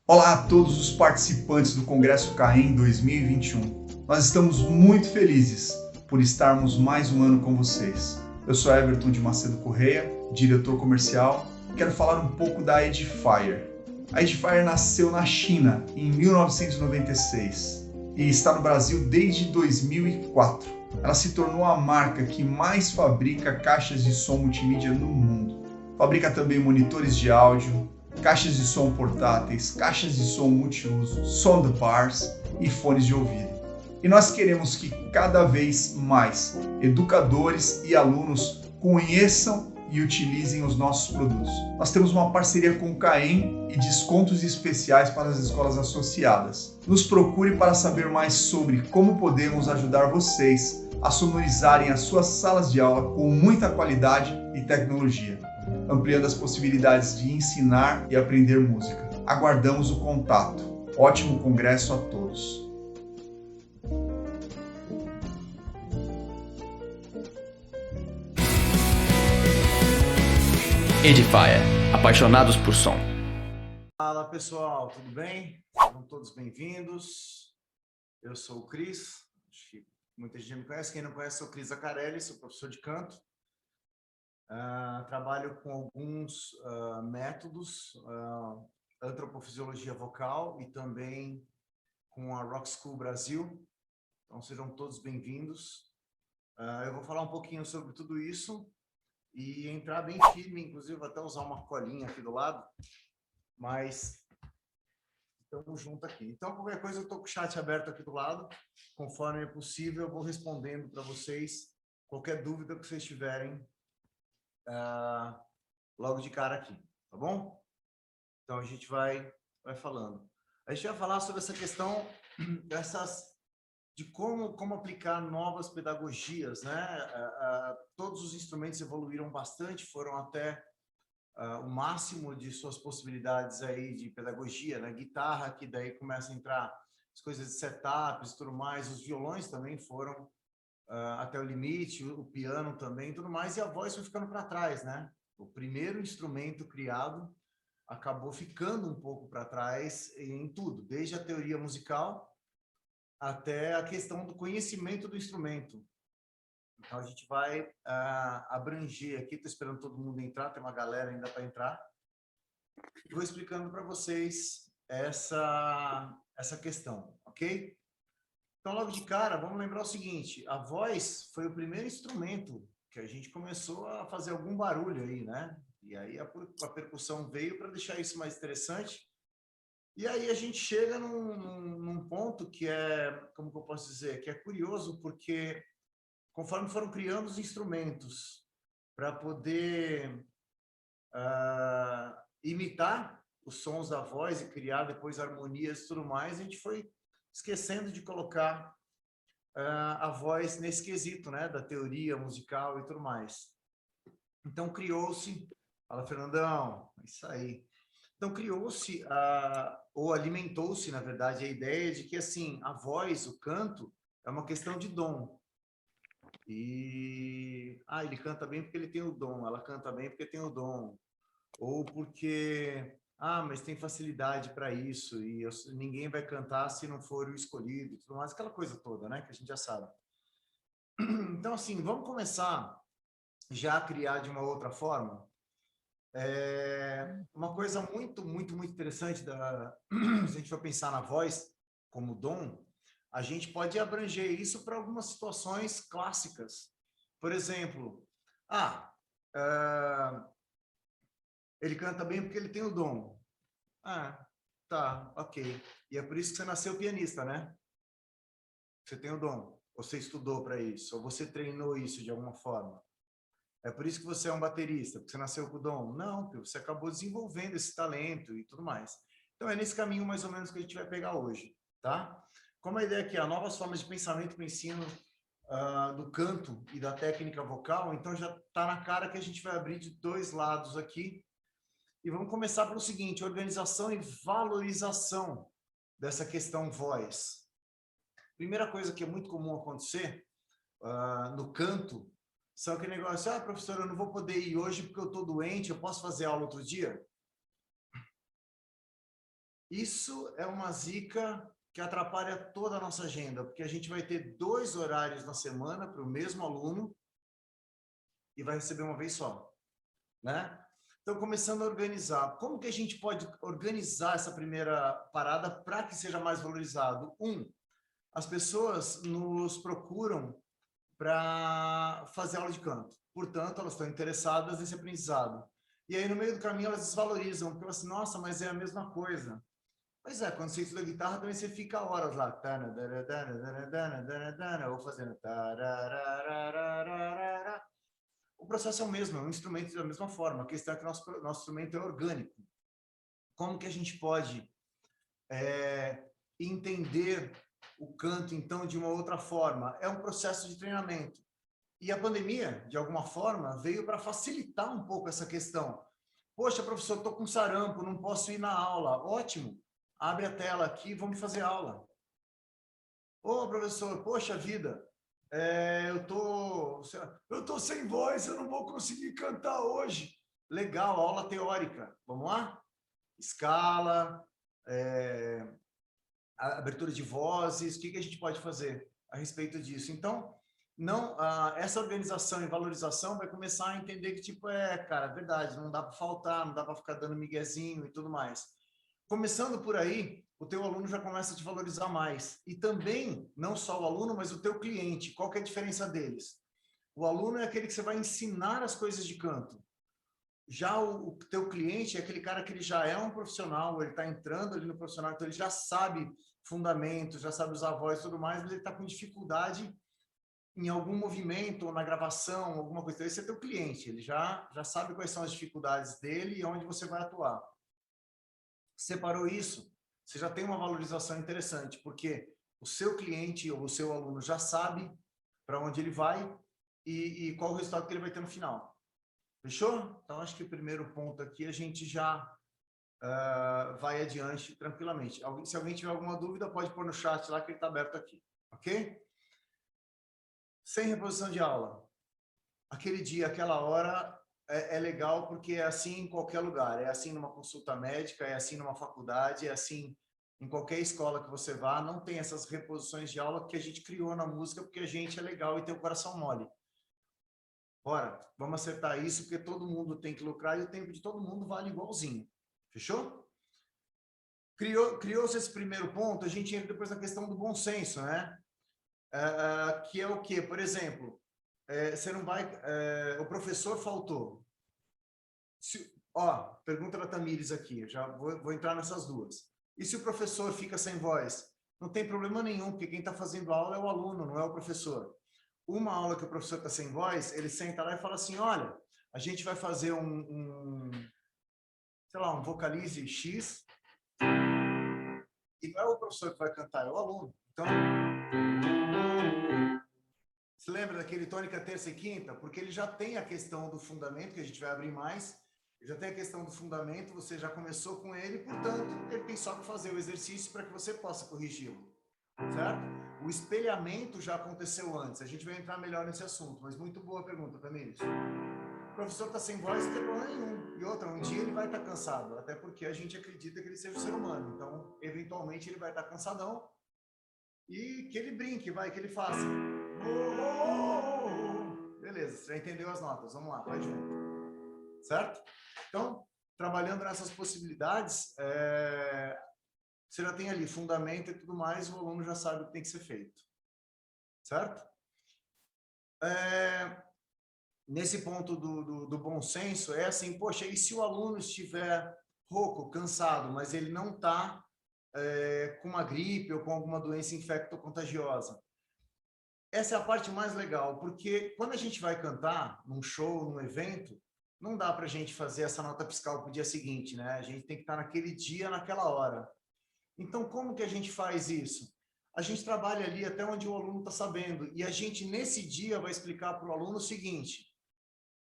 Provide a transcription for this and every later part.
Olá a todos os participantes do Congresso CAEM 2021. Nós estamos muito felizes por estarmos mais um ano com vocês. Eu sou Everton de Macedo Correia, diretor comercial, e quero falar um pouco da Edifier. A Edifier nasceu na China em 1996 e está no Brasil desde 2004. Ela se tornou a marca que mais fabrica caixas de som multimídia no mundo. Fabrica também monitores de áudio, caixas de som portáteis, caixas de som multiuso, soundbars e fones de ouvido. E nós queremos que cada vez mais educadores e alunos conheçam e utilizem os nossos produtos. Nós temos uma parceria com o CAEM e descontos especiais para as escolas associadas. Nos procure para saber mais sobre como podemos ajudar vocês a sonorizarem as suas salas de aula com muita qualidade e tecnologia, ampliando as possibilidades de ensinar e aprender música. Aguardamos o contato. Ótimo congresso a todos! Edifier, apaixonados por som. Fala pessoal, tudo bem? Sejam todos bem-vindos. Eu sou o Cris, acho que muita gente me conhece. Quem não conhece, sou o Cris Zaccarelli, sou professor de canto. Trabalho com alguns métodos, antropofisiologia vocal e também com a Rock School Brasil. Então sejam todos bem-vindos. Eu vou falar um pouquinho sobre tudo isso e entrar bem firme, inclusive vou até usar uma colinha aqui do lado, mas estamos juntos aqui. Então, qualquer coisa, eu estou com o chat aberto aqui do lado, conforme é possível, eu vou respondendo para vocês qualquer dúvida que vocês tiverem logo de cara aqui, tá bom? Então, a gente vai falando. A gente vai falar sobre essa questão de como aplicar novas pedagogias, né? Todos os instrumentos evoluíram bastante, foram até o máximo de suas possibilidades aí de pedagogia, né? Guitarra, que daí começa a entrar as coisas de setups e tudo mais, os violões também foram até o limite, o piano também, tudo mais, e a voz foi ficando para trás, né? O primeiro instrumento criado acabou ficando um pouco para trás em tudo, desde a teoria musical até a questão do conhecimento do instrumento. Então, a gente vai abranger aqui, estou esperando todo mundo entrar, tem uma galera ainda para entrar, e vou explicando para vocês essa questão, ok? Então, logo de cara, vamos lembrar o seguinte, a voz foi o primeiro instrumento que a gente começou a fazer algum barulho aí, né? E aí a percussão veio para deixar isso mais interessante. E aí a gente chega num ponto que é, como que eu posso dizer, que é curioso, porque conforme foram criando os instrumentos para poder imitar os sons da voz e criar depois harmonias e tudo mais, a gente foi esquecendo de colocar a voz nesse quesito, né, da teoria musical e tudo mais. Então criou-se, fala Fernandão, é isso aí. Então criou-se, ou alimentou-se, na verdade, a ideia de que assim, a voz, o canto, é uma questão de dom. E ele canta bem porque ele tem o dom, ela canta bem porque tem o dom. Ou porque, mas tem facilidade para isso, e ninguém vai cantar se não for o escolhido, tudo mais, aquela coisa toda, né, que a gente já sabe. Então, assim, vamos começar já a criar de uma outra forma. Uma coisa muito, muito, muito interessante, se a gente for pensar na voz como dom, a gente pode abranger isso para algumas situações clássicas. Por exemplo, ele canta bem porque ele tem o dom. Tá, ok. E é por isso que você nasceu pianista, né? Você tem o dom. Você estudou para isso, ou você treinou isso de alguma forma. É por isso que você é um baterista, porque você nasceu com o dom? Não, porque você acabou desenvolvendo esse talento e tudo mais. Então, é nesse caminho, mais ou menos, que a gente vai pegar hoje, tá? Como a ideia aqui, há novas formas de pensamento para o ensino do canto e da técnica vocal, então já está na cara que a gente vai abrir de dois lados aqui. E vamos começar pelo seguinte, organização e valorização dessa questão voz. Primeira coisa que é muito comum acontecer no canto, são aquele negócio, professor, eu não vou poder ir hoje porque eu estou doente, eu posso fazer aula outro dia? Isso é uma zica que atrapalha toda a nossa agenda, porque a gente vai ter 2 horários na semana para o mesmo aluno e vai receber uma vez só, né? Então, começando a organizar. Como que a gente pode organizar essa primeira parada para que seja mais valorizado? As pessoas nos procuram para fazer aula de canto. Portanto, elas estão interessadas nesse aprendizado. E aí, no meio do caminho, elas desvalorizam, porque elas assim, nossa, mas é a mesma coisa. Pois é, quando você estuda guitarra, também você fica horas lá. Ou fazendo... O processo é o mesmo, é um instrumento da mesma forma. A questão é que nosso instrumento é orgânico. Como que a gente pode entender o canto, então, de uma outra forma? É um processo de treinamento. E a pandemia, de alguma forma, veio para facilitar um pouco essa questão. Poxa, professor, estou com sarampo, não posso ir na aula. Ótimo, abre a tela aqui, vamos fazer aula. Ô, professor, poxa vida, eu tô sem voz, eu não vou conseguir cantar hoje. Legal, aula teórica. Vamos lá? Escala, abertura de vozes, o que a gente pode fazer a respeito disso? Então, essa organização e valorização vai começar a entender que, tipo, cara, é verdade, não dá para faltar, não dá para ficar dando miguezinho e tudo mais. Começando por aí, o teu aluno já começa a te valorizar mais. E também, não só o aluno, mas o teu cliente. Qual que é a diferença deles? O aluno é aquele que você vai ensinar as coisas de canto. Já o teu cliente é aquele cara que ele já é um profissional, ele está entrando ali no profissional, então ele já sabe fundamentos, já sabe usar a voz e tudo mais, mas ele está com dificuldade em algum movimento ou na gravação, alguma coisa. Então, esse é teu cliente, ele já sabe quais são as dificuldades dele e onde você vai atuar. Separou isso, você já tem uma valorização interessante, porque o seu cliente ou o seu aluno já sabe para onde ele vai e qual o resultado que ele vai ter no final. Fechou? Então, acho que o primeiro ponto aqui a gente já vai adiante tranquilamente. Se alguém tiver alguma dúvida, pode pôr no chat lá que ele está aberto aqui. Ok? Sem reposição de aula. Aquele dia, aquela hora, é legal porque é assim em qualquer lugar. É assim numa consulta médica, é assim numa faculdade, é assim em qualquer escola que você vá. Não tem essas reposições de aula que a gente criou na música porque a gente é legal e tem o coração mole. Bora, vamos acertar isso porque todo mundo tem que lucrar e o tempo de todo mundo vale igualzinho. Fechou? Criou-se esse primeiro ponto, a gente entra depois na questão do bom senso, né? Que é o quê? Por exemplo, você não vai... o professor faltou. Pergunta da Tamires aqui, já vou entrar nessas duas. E se o professor fica sem voz? Não tem problema nenhum, porque quem está fazendo a aula é o aluno, não é o professor. Uma aula que o professor está sem voz, ele senta lá e fala assim, olha, a gente vai fazer sei lá, um vocalize X, e não é o professor que vai cantar, é o aluno. Então, se lembra daquele tônica terça e quinta? Porque ele já tem a questão do fundamento, que a gente vai abrir mais, já tem a questão do fundamento, você já começou com ele, portanto, ele tem só que fazer o exercício para que você possa corrigi-lo, certo? O espelhamento já aconteceu antes, a gente vai entrar melhor nesse assunto, mas muito boa pergunta, Tamires. O professor está sem voz, não tem problema nenhum. E outra, um dia ele vai estar cansado, até porque a gente acredita que ele seja um ser humano, então, eventualmente, ele vai estar cansadão, e que ele brinque, que ele faça. Beleza, você já entendeu as notas, vamos lá, vai junto. Certo? Então, trabalhando nessas possibilidades, você já tem ali fundamento e tudo mais, o aluno já sabe o que tem que ser feito. Certo? Nesse ponto do bom senso, é assim, poxa, e se o aluno estiver rouco, cansado, mas ele não está com uma gripe ou com alguma doença infecto-contagiosa? Essa é a parte mais legal, porque quando a gente vai cantar num show, num evento, não dá para a gente fazer essa nota fiscal para o dia seguinte, né? A gente tem que estar naquele dia, naquela hora. Então, como que a gente faz isso? A gente trabalha ali até onde o aluno está sabendo, e a gente, nesse dia, vai explicar para o aluno o seguinte,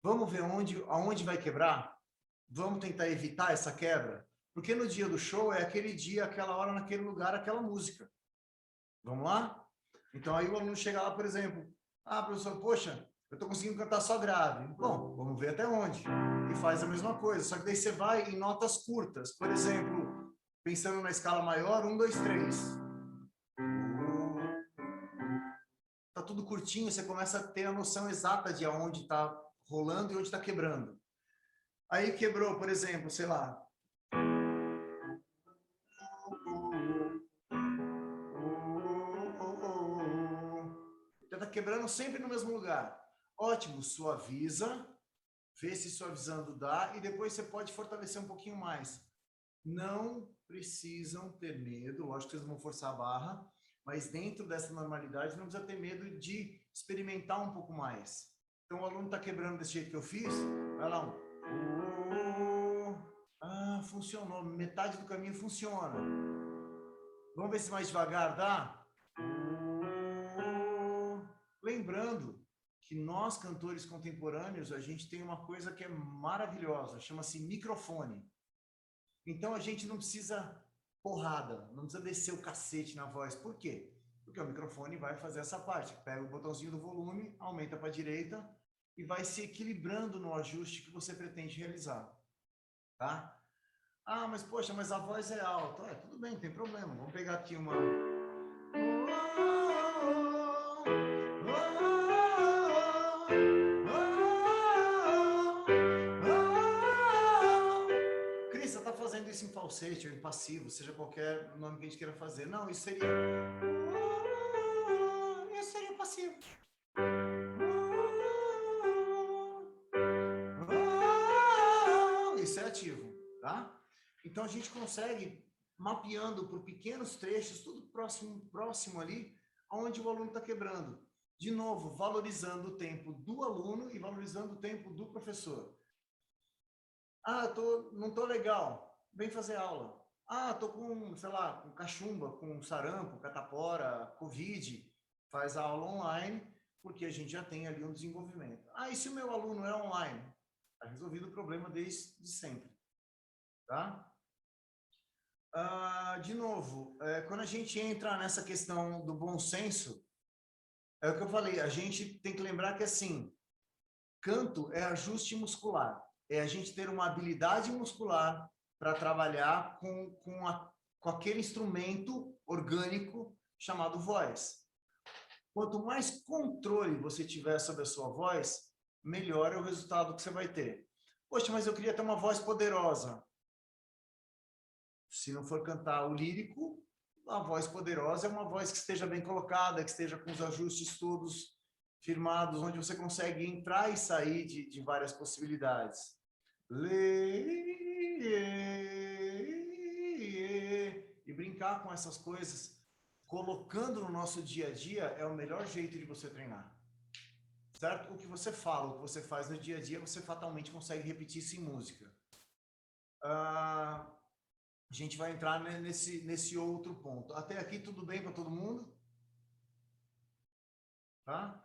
vamos ver aonde vai quebrar? Vamos tentar evitar essa quebra? Porque no dia do show é aquele dia, aquela hora, naquele lugar, aquela música. Vamos lá? Então, aí o aluno chega lá, por exemplo, professor, poxa, eu estou conseguindo cantar só grave. Bom, vamos ver até onde. E faz a mesma coisa, só que daí você vai em notas curtas. Por exemplo, Pensando na escala maior, 1, 2, 3. Tá tudo curtinho, você começa a ter a noção exata de aonde está rolando e onde está quebrando. Aí quebrou, por exemplo, sei lá. Já está quebrando sempre no mesmo lugar. Ótimo, suaviza, vê se suavizando dá, e depois você pode fortalecer um pouquinho mais. Não precisam ter medo, lógico que vocês vão forçar a barra, mas dentro dessa normalidade não precisa ter medo de experimentar um pouco mais. Então o aluno está quebrando desse jeito que eu fiz, vai lá funcionou, metade do caminho funciona. Vamos ver se mais devagar dá? Lembrando que nós, cantores contemporâneos, a gente tem uma coisa que é maravilhosa, chama-se microfone. Então a gente não precisa porrada, não precisa descer o cacete na voz. Por quê? Porque o microfone vai fazer essa parte. Pega o botãozinho do volume, aumenta para a direita e vai se equilibrando no ajuste que você pretende realizar. Tá? Ah, mas poxa, mas a voz é alta. Tudo bem, não tem problema. Vamos pegar aqui uma... Cris, você está fazendo isso em falsete ou em passivo, seja qualquer nome que a gente queira fazer. Não, isso seria passivo. Isso é ativo, tá? Então a gente consegue mapeando por pequenos trechos, tudo próximo ali, onde o aluno está quebrando. De novo, valorizando o tempo do aluno e valorizando o tempo do professor. Ah, não tô legal, vem fazer aula. Ah, tô com, sei lá, com cachumba, com sarampo, catapora, covid, faz a aula online, porque a gente já tem ali um desenvolvimento. Ah, e se o meu aluno é online? Está resolvido o problema desde sempre, tá? De novo, quando a gente entra nessa questão do bom senso, é o que eu falei, a gente tem que lembrar que, assim, canto é ajuste muscular, é a gente ter uma habilidade muscular para trabalhar com aquele instrumento orgânico chamado voz. Quanto mais controle você tiver sobre a sua voz, melhor é o resultado que você vai ter. Poxa, mas eu queria ter uma voz poderosa. Se não for cantar o lírico, a voz poderosa é uma voz que esteja bem colocada, que esteja com os ajustes todos firmados, onde você consegue entrar e sair de várias possibilidades. E brincar com essas coisas, colocando no nosso dia a dia, é o melhor jeito de você treinar. Certo? O que você fala, o que você faz no dia a dia, você fatalmente consegue repetir isso em música. A gente vai entrar nesse outro ponto. Até aqui tudo bem para todo mundo? Tá?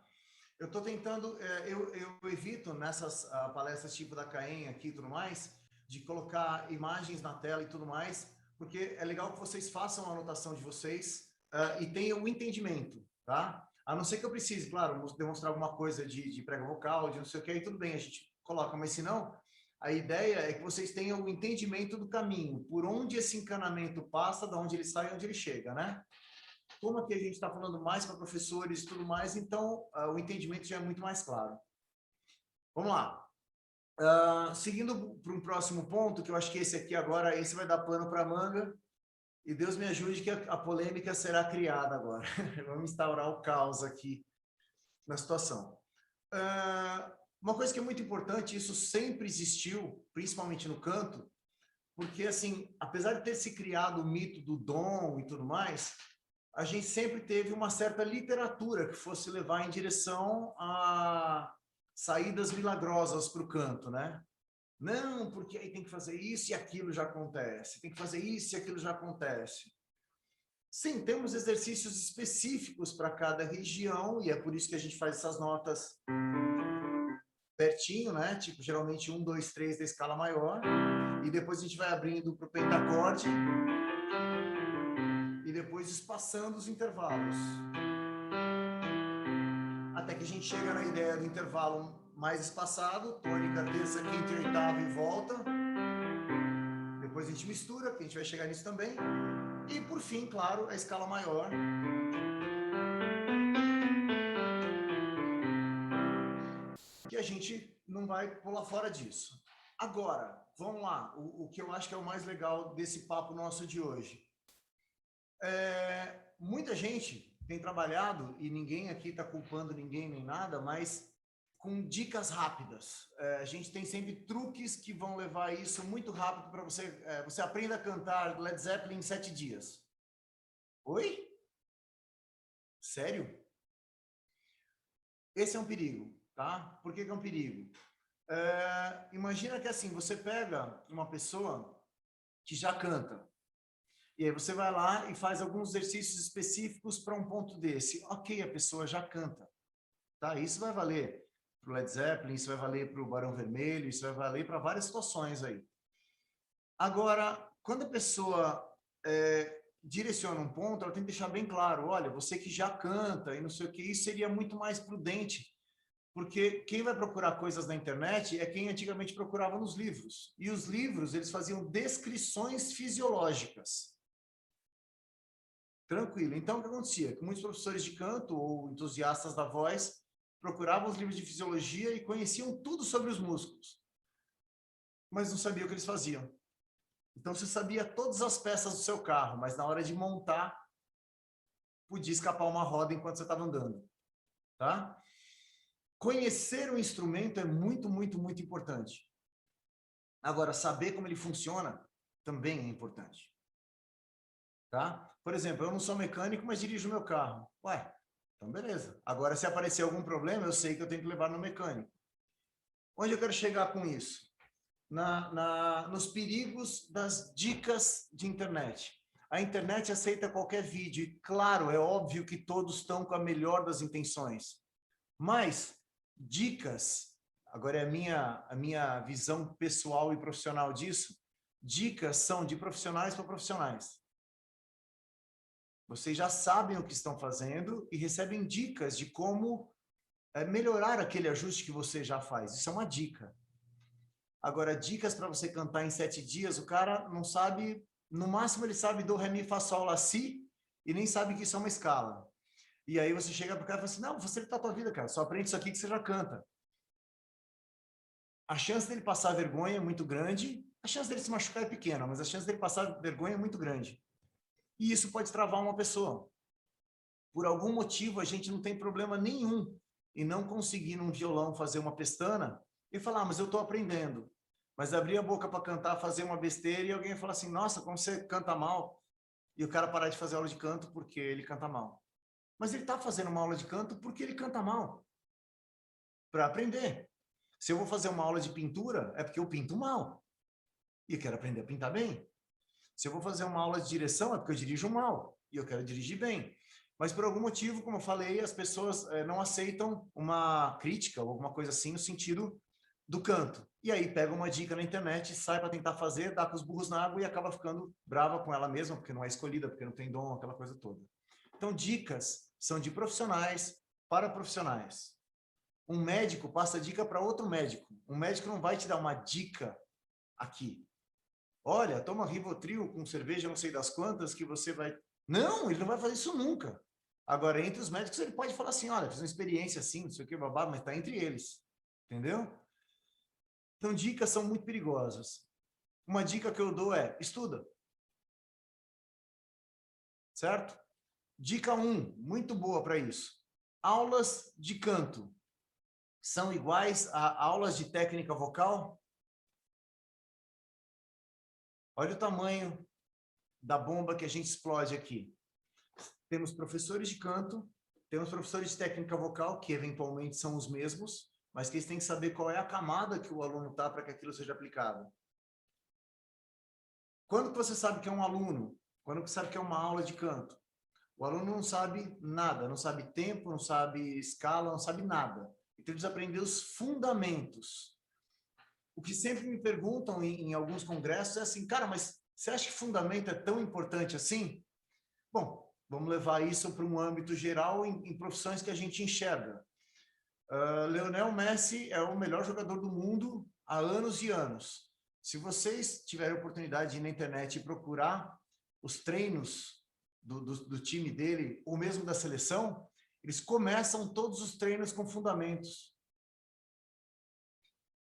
Eu estou tentando, eu evito nessas palestras tipo da CAEM aqui e tudo mais, de colocar imagens na tela e tudo mais, porque é legal que vocês façam a anotação de vocês e tenham o entendimento, tá? A não ser que eu precise, claro, demonstrar alguma coisa de prega vocal, de não sei o que, aí tudo bem, a gente coloca, mas se não, a ideia é que vocês tenham o entendimento do caminho, por onde esse encanamento passa, de onde ele sai e onde ele chega, né? Como aqui a gente está falando mais para professores e tudo mais, então o entendimento já é muito mais claro. Vamos lá. Seguindo para um próximo ponto, que eu acho que esse aqui agora, esse vai dar pano para a manga, e Deus me ajude que a polêmica será criada agora. Vamos instaurar o caos aqui na situação. Uma coisa que é muito importante, isso sempre existiu, principalmente no canto, porque, assim, apesar de ter se criado o mito do dom e tudo mais, a gente sempre teve uma certa literatura que fosse levar em direção a saídas milagrosas para o canto, né? Não, porque aí tem que fazer isso e aquilo já acontece, tem que fazer isso e aquilo já acontece. Sim, temos exercícios específicos para cada região, e é por isso que a gente faz essas notas pertinho, né? Tipo, geralmente 1, 2, 3 da escala maior, e depois a gente vai abrindo para o pentacorde, e depois espaçando os intervalos. Até que a gente chega na ideia do intervalo mais espaçado, tônica, terça, quinta e oitava e volta. Depois a a gente mistura, porque a gente vai chegar nisso também. E, por fim, claro, a escala maior. Que a gente não vai pular fora disso. Agora, vamos lá, o que eu acho que é o mais legal desse papo nosso de hoje. Muita gente tem trabalhado, e ninguém aqui está culpando ninguém nem nada, mas com dicas rápidas. A gente tem sempre truques que vão levar isso muito rápido para você. Você aprenda a cantar Led Zeppelin em 7 dias. Oi? Sério? Esse é um perigo, tá? Por que é um perigo? Imagina que assim, você pega uma pessoa que já canta, e aí você vai lá e faz alguns exercícios específicos para um ponto desse. Ok, a pessoa já canta, tá? Isso vai valer para o Led Zeppelin, isso vai valer para o Barão Vermelho, isso vai valer para várias situações aí. Agora, quando a pessoa direciona um ponto, ela tem que deixar bem claro, olha, você que já canta e não sei o que, isso seria muito mais prudente, porque quem vai procurar coisas na internet é quem antigamente procurava nos livros. E os livros, eles faziam descrições fisiológicas. Tranquilo. Então, o que acontecia? Que muitos professores de canto ou entusiastas da voz procuravam os livros de fisiologia e conheciam tudo sobre os músculos, mas não sabiam o que eles faziam. Então, você sabia todas as peças do seu carro, mas na hora de montar, podia escapar uma roda enquanto você estava andando. Tá? Conhecer o instrumento é muito, muito, muito importante. Agora, saber como ele funciona também é importante. Tá? Por exemplo, eu não sou mecânico, mas dirijo o meu carro. Ué, então beleza. Agora, se aparecer algum problema, eu sei que eu tenho que levar no mecânico. Onde eu quero chegar com isso? Nos perigos das dicas de internet. A internet aceita qualquer vídeo. E, claro, é óbvio que todos estão com a melhor das intenções. Mas dicas, agora é a minha visão pessoal e profissional disso, dicas são de profissionais para profissionais. Vocês já sabem o que estão fazendo e recebem dicas de como melhorar aquele ajuste que você já faz. Isso é uma dica. Agora, dicas para você cantar em 7 dias, o cara não sabe, no máximo ele sabe do, ré, mi, fá, sol, lá, si, e nem sabe que isso é uma escala. E aí você chega pro cara e fala assim, não, vou facilitar a tua vida, cara, só aprende isso aqui que você já canta. A chance dele passar vergonha é muito grande, a chance dele se machucar é pequena, mas a chance dele passar vergonha é muito grande. E isso pode travar uma pessoa. Por algum motivo, a gente não tem problema nenhum em não conseguir num violão fazer uma pestana e falar, mas eu estou aprendendo. Mas abrir a boca para cantar, fazer uma besteira e alguém falar assim, nossa, como você canta mal. E o cara parar de fazer aula de canto porque ele canta mal. Mas ele está fazendo uma aula de canto porque ele canta mal. Para aprender. Se eu vou fazer uma aula de pintura, é porque eu pinto mal. E eu quero aprender a pintar bem. Se eu vou fazer uma aula de direção, é porque eu dirijo mal. E eu quero dirigir bem. Mas por algum motivo, como eu falei, as pessoas não aceitam uma crítica ou alguma coisa assim no sentido do canto. E aí pega uma dica na internet, sai para tentar fazer, dá com os burros na água e acaba ficando brava com ela mesma, porque não é escolhida, porque não tem dom, aquela coisa toda. Então, dicas são de profissionais para profissionais. Um médico passa dica para outro médico. Um médico não vai te dar uma dica aqui. Olha, toma Rivotril com cerveja não sei das quantas que você vai... Não, ele não vai fazer isso nunca. Agora, entre os médicos, ele pode falar assim, olha, fiz uma experiência assim, não sei o que, babá, mas está entre eles. Entendeu? Então, dicas são muito perigosas. Uma dica que eu dou é, estuda. Certo? Dica 1, muito boa para isso. Aulas de canto são iguais a aulas de técnica vocal? Olha o tamanho da bomba que a gente explode aqui. Temos professores de canto, temos professores de técnica vocal, que eventualmente são os mesmos, mas que eles têm que saber qual é a camada que o aluno está para que aquilo seja aplicado. Quando que você sabe que é um aluno? Quando que sabe que é uma aula de canto? O aluno não sabe nada, não sabe tempo, não sabe escala, não sabe nada. Então, eles aprender os fundamentos. O que sempre me perguntam em alguns congressos é assim, cara, mas você acha que fundamento é tão importante assim? Bom, vamos levar isso para um âmbito geral em profissões que a gente enxerga. Lionel Messi é o melhor jogador do mundo há anos e anos. Se vocês tiverem oportunidade de ir na internet e procurar os treinos do time dele, ou mesmo da seleção, eles começam todos os treinos com fundamentos.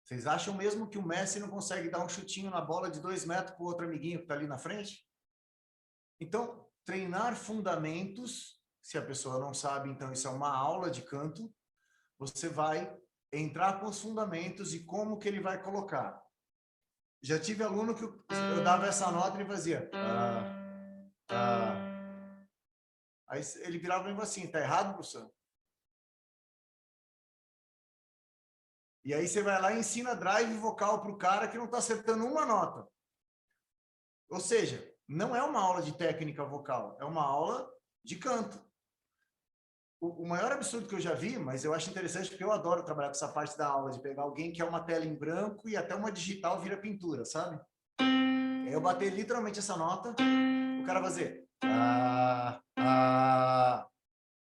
Vocês acham mesmo que o Messi não consegue dar um chutinho na bola de 2 metros para o outro amiguinho que está ali na frente? Então, treinar fundamentos, se a pessoa não sabe, então isso é uma aula de canto, você vai entrar com os fundamentos e como que ele vai colocar. Já tive aluno que eu dava essa nota e ele fazia... Aí ele virava e falava assim, tá errado, professor? E aí você vai lá e ensina drive vocal para o cara que não está acertando uma nota. Ou seja, não é uma aula de técnica vocal, é uma aula de canto. O maior absurdo que eu já vi, mas eu acho interessante porque eu adoro trabalhar com essa parte da aula, de pegar alguém que é uma tela em branco e até uma digital vira pintura, sabe? Aí eu bater literalmente essa nota, o cara vai fazer...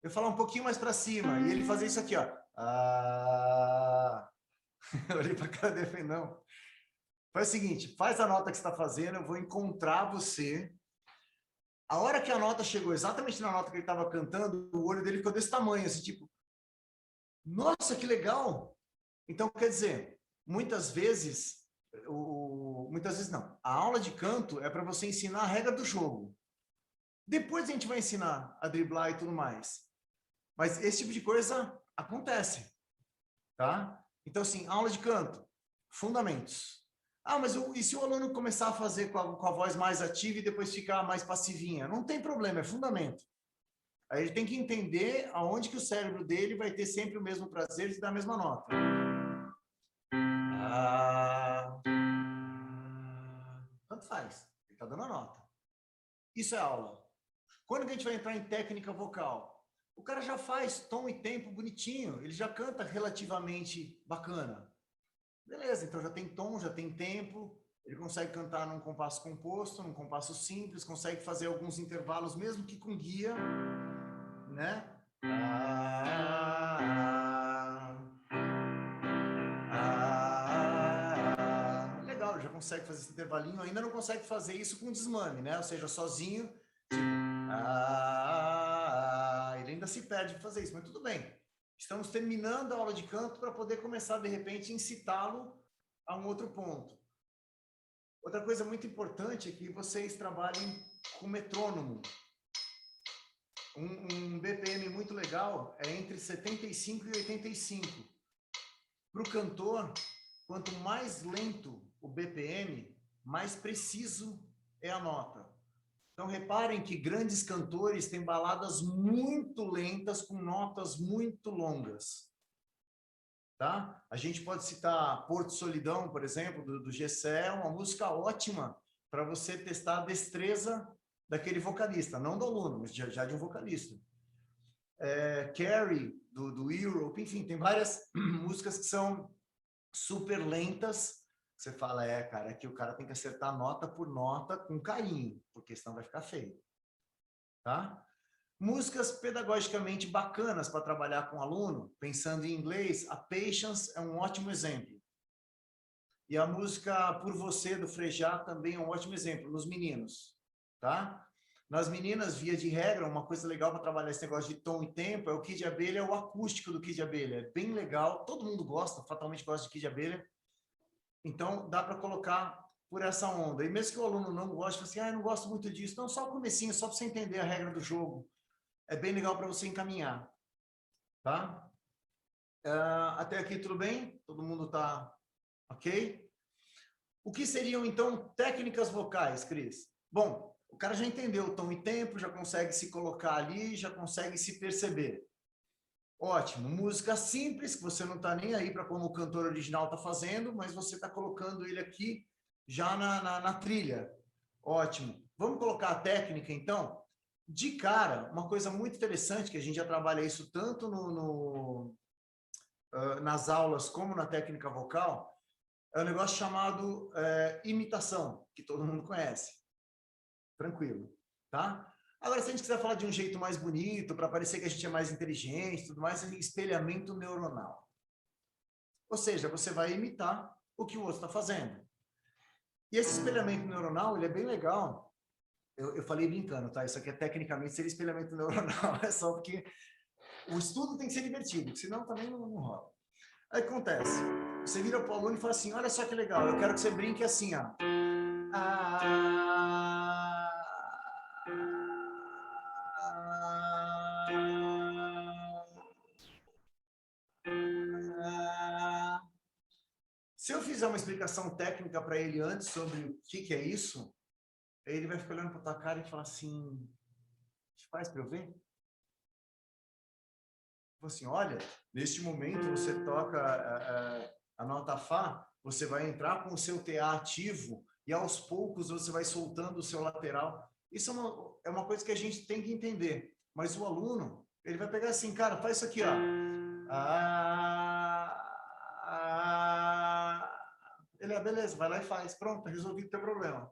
Eu falar um pouquinho mais para cima e ele fazer isso aqui, ó. Eu olhei para a cara dele, não. Faz o seguinte, faz a nota que você está fazendo, eu vou encontrar você. A hora que a nota chegou exatamente na nota que ele estava cantando, o olho dele ficou desse tamanho, assim, tipo, nossa, que legal! Então, quer dizer, muitas vezes não, a aula de canto é para você ensinar a regra do jogo. Depois a gente vai ensinar a driblar e tudo mais. Mas esse tipo de coisa acontece, tá? Então, assim, aula de canto, fundamentos. Mas e se o aluno começar a fazer com a voz mais ativa e depois ficar mais passivinha? Não tem problema, é fundamento. Aí ele tem que entender aonde que o cérebro dele vai ter sempre o mesmo prazer de dar a mesma nota. Tanto faz, ele está dando a nota. Isso é aula. Quando a gente vai entrar em técnica vocal? O cara já faz tom e tempo bonitinho, ele já canta relativamente bacana. Beleza, então já tem tom, já tem tempo, ele consegue cantar num compasso composto, num compasso simples, consegue fazer alguns intervalos, mesmo que com guia, né? Legal, já consegue fazer esse intervalinho, ainda não consegue fazer isso com desmame, né? Ou seja, sozinho, tipo... ele ainda se perde de fazer isso, mas tudo bem. Estamos terminando a aula de canto para poder começar, de repente, a incitá-lo a um outro ponto. Outra coisa muito importante é que vocês trabalhem com metrônomo. Um BPM muito legal é entre 75 e 85. Para o cantor, quanto mais lento o BPM, mais preciso é a nota. Então, reparem que grandes cantores têm baladas muito lentas com notas muito longas. Tá? A gente pode citar Porto Solidão, por exemplo, do Gessé, uma música ótima para você testar a destreza daquele vocalista, não do aluno, mas já de um vocalista. Carrie, do Europe, enfim, tem várias músicas que são super lentas. Você fala, cara, é que o cara tem que acertar nota por nota com carinho, porque senão vai ficar feio. Tá? Músicas pedagogicamente bacanas para trabalhar com o aluno, pensando em inglês, a Patience é um ótimo exemplo. E a música Por Você, do Frejá, também é um ótimo exemplo, nos meninos. Tá? Nas meninas, via de regra, uma coisa legal para trabalhar esse negócio de tom e tempo é o Kid Abelha, o acústico do Kid Abelha. É bem legal, todo mundo gosta, fatalmente gosta de Kid Abelha. Então, dá para colocar por essa onda. E mesmo que o aluno não goste, fala assim, eu não gosto muito disso. Não, só o comecinho, só para você entender a regra do jogo. É bem legal para você encaminhar. Tá? Até aqui tudo bem? Todo mundo está ok? O que seriam, então, técnicas vocais, Cris? Bom, o cara já entendeu o tom e tempo, já consegue se colocar ali, já consegue se perceber. Ótimo. Música simples, que você não está nem aí para como o cantor original está fazendo, mas você está colocando ele aqui já na trilha. Ótimo. Vamos colocar a técnica, então? De cara, uma coisa muito interessante, que a gente já trabalha isso tanto nas aulas como na técnica vocal, é um negócio chamado imitação, que todo mundo conhece. Tranquilo, tá? Agora, se a gente quiser falar de um jeito mais bonito, para parecer que a gente é mais inteligente, tudo mais, é espelhamento neuronal. Ou seja, você vai imitar o que o outro está fazendo. E esse espelhamento neuronal, ele é bem legal. Eu falei brincando, tá? Isso aqui é tecnicamente seria espelhamento neuronal, é só porque o estudo tem que ser divertido, senão também não rola. Aí acontece, você vira para o aluno e fala assim, olha só que legal, eu quero que você brinque assim, ó. Se eu fizer uma explicação técnica para ele antes sobre o que é isso, ele vai ficar olhando para tua cara e falar assim, faz para eu ver? Assim, olha, neste momento você toca a nota Fá, você vai entrar com o seu TA ativo e aos poucos você vai soltando o seu lateral. Isso é uma coisa que a gente tem que entender. Mas o aluno, ele vai pegar assim, cara, faz isso aqui, ó. Ele beleza, vai lá e faz. Pronto, resolvido o teu problema.